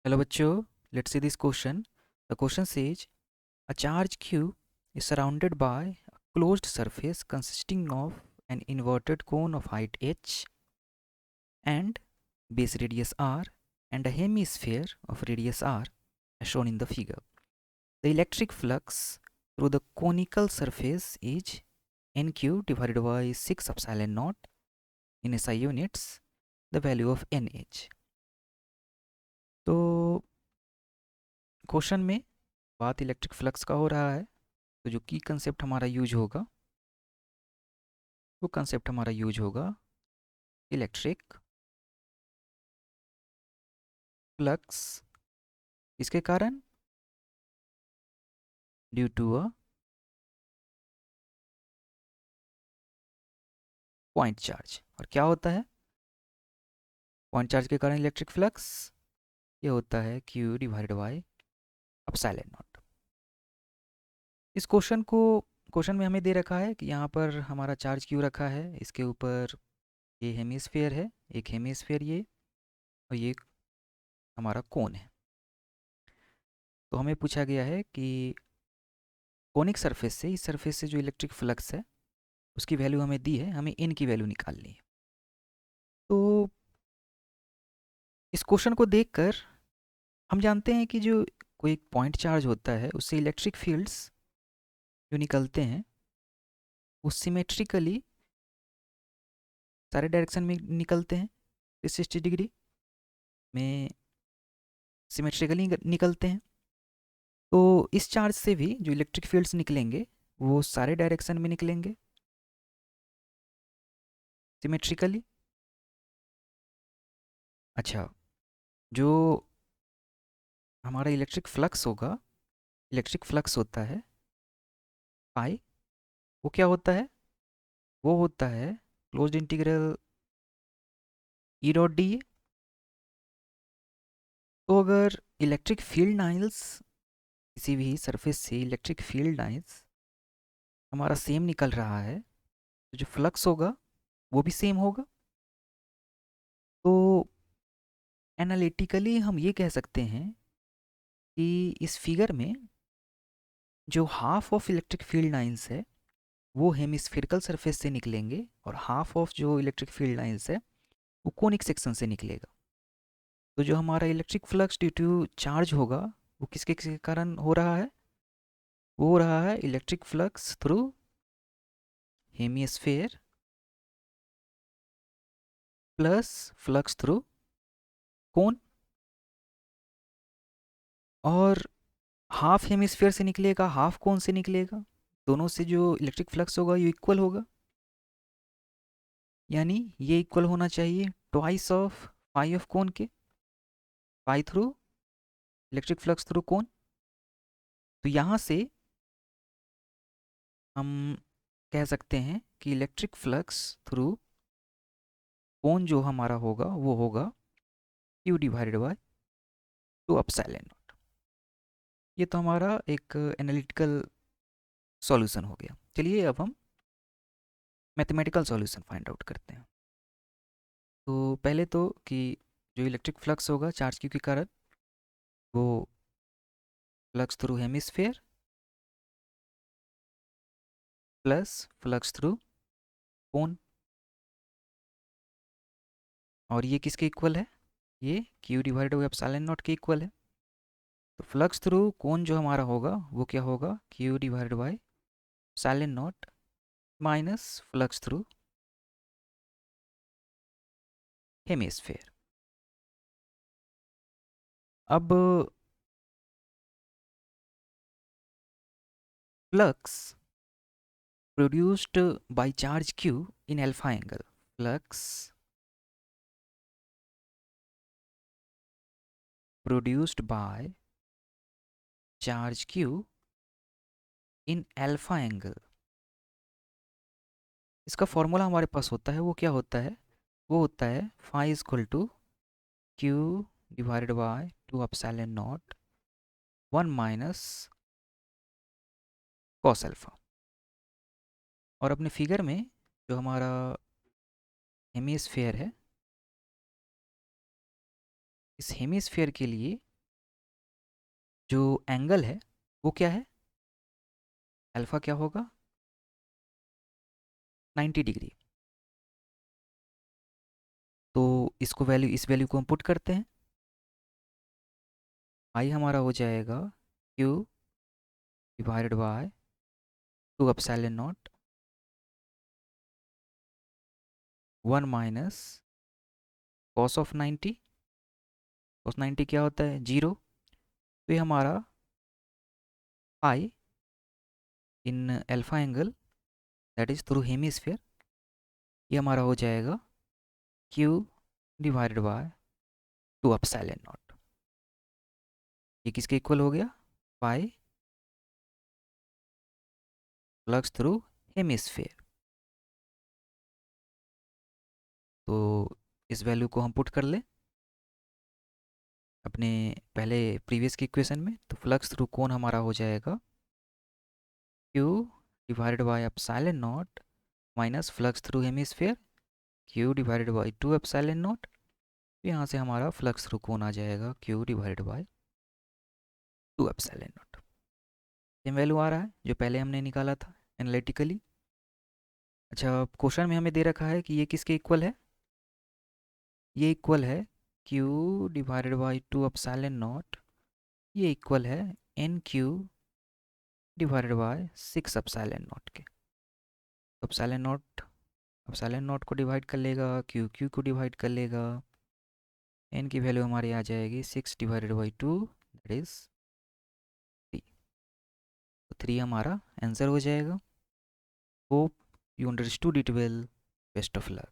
Hello bachcho, let's see this question. The question says a charge q is surrounded by a closed surface consisting of an inverted cone of height h and base radius r and a hemisphere of radius r as shown in the figure. The electric flux through the conical surface is nq divided by 6 epsilon naught in SI units, the value of nh. तो question में बात electric flux का हो रहा है, तो जो की कंसेप्ट हमारा यूज होगा वो कंसेप्ट हमारा यूज होगा इलेक्ट्रिक फ्लक्स। इसके कारण due to a point charge. और क्या होता है पॉइंट चार्ज के कारण इलेक्ट्रिक फ्लक्स? ये होता है Q divided by epsilon not. इस क्वेश्चन में हमें दे रखा है कि यहाँ पर हमारा चार्ज Q रखा है, इसके ऊपर ये हेमिस्फीयर है, एक हेमिस्फीयर ये, और ये हमारा कोन है। तो हमें पूछा गया है कि कोनिक सरफेस से, इस सरफेस से जो इलेक्ट्रिक फ्लक्स है उसकी वैल्यू हमें दी है, हमें इन की वैल्यू निकालनी है। तो इस क्वेश्चन को देखकर हम जानते हैं कि जो कोई एक पॉइंट चार्ज होता है उससे इलेक्ट्रिक फील्ड्स जो निकलते हैं वो सिमेट्रिकली सारे डायरेक्शन में निकलते हैं, 360 डिग्री में सिमेट्रिकली निकलते हैं। तो इस चार्ज से भी जो इलेक्ट्रिक फील्ड्स निकलेंगे वो सारे डायरेक्शन में निकलेंगे सिमेट्रिकली। अच्छा, जो हमारा इलेक्ट्रिक फ्लक्स होता है पाई, वो क्या होता है? वो होता है closed integral E dot D. तो अगर इलेक्ट्रिक फील्ड लाइंस, किसी भी सरफेस से इलेक्ट्रिक फील्ड लाइंस हमारा सेम निकल रहा है, तो जो फ्लक्स होगा वो भी सेम होगा। तो एनालिटिकली हम ये कह सकते हैं कि इस फिगर में जो half of electric field lines है वो हेमिस्फेरिकल सरफेस से निकलेंगे और हाफ ऑफ जो इलेक्ट्रिक फील्ड लाइंस है वो कोनिक सेक्शन से निकलेगा। तो जो हमारा electric flux due to charge होगा वो किसके किसके कारण हो रहा है? वो हो रहा है electric flux through hemisphere plus flux through cone. और हाफ हेमिस्फेयर से निकलेगा, हाफ कोन से निकलेगा, दोनों से जो इलेक्ट्रिक फ्लक्स होगा ये इक्वल होगा, यानी ये इक्वल होना चाहिए twice of pi of cone के, पाई थ्रू इलेक्ट्रिक फ्लक्स थ्रू कोन। तो यहाँ से हम कह सकते हैं कि इलेक्ट्रिक फ्लक्स थ्रू कोन जो हमारा होगा वो होगा Q divided by 2 epsilon naught. ये तो हमारा एक एनालिटिकल सॉल्यूशन हो गया। चलिए अब हम मैथमेटिकल सॉल्यूशन फाइंड आउट करते हैं। तो पहले तो कि जो इलेक्ट्रिक फ्लक्स होगा चार्ज Q के कारण वो flux through hemisphere plus flux through cone, और ये किसके इक्वल है? ये Q divided by epsilon naught के इक्वल है। तो फ्लक्स थ्रू कोन जो हमारा होगा वो क्या होगा? Q divided by epsilon naught minus flux through hemisphere. अब flux produced by charge Q in alpha angle, flux produced by charge Q in alpha angle, इसका फॉर्मूला हमारे पास होता है, वो क्या होता है? वो होता है phi is equal to Q divided by 2 epsilon naught 1 minus cos alpha. और अपने फिगर में जो हमारा हेमिस्फेयर है, इस हेमिस्फेयर के लिए जो एंगल है वो क्या है, अल्फ़ा क्या होगा, 90 डिग्री। तो इसको वैल्यू, इस वैल्यू को हम पुट करते हैं, आई हमारा हो जाएगा Q divided by 2 epsilon naught 1 minus cos of 90। Cos 90 क्या होता है, 0। तो ये हमारा आई in alpha angle that is through hemisphere, ये हमारा हो जाएगा Q divided by 2 epsilon naught. ये किसके इक्वल हो गया, पाई फ्लक्स थ्रू हेमिस्फेयर। तो इस वैल्यू को हम पुट कर ले अपने पहले प्रीवियस की इक्वेशन में, तो फ्लक्स थ्रू कोण हमारा हो जाएगा Q divided by epsilon naught minus flux through hemisphere Q divided by 2 epsilon naught. तो यहाँ से हमारा फ्लक्स थ्रू कोण आ जाएगा Q divided by 2 epsilon naught. Same value आ रहा है जो पहले हमने निकाला था एनालिटिकली। अच्छा, क्वेश्चन में हमें दे रखा है कि ये किसके इक्वल है, ये इक्वल है Q divided by 2 epsilon naught, ये इक्वल है N Q divided by 6 epsilon naught के। तो एप्सिलॉन नॉट को डिवाइड कर लेगा, क्यू क्यू को डिवाइड कर लेगा, एन की वैल्यू हमारी आ जाएगी 6 डिवाइडेड बाई 2 दैट इज 3। तो 3 हमारा आंसर हो जाएगा। Hope you understood it well. Best of luck.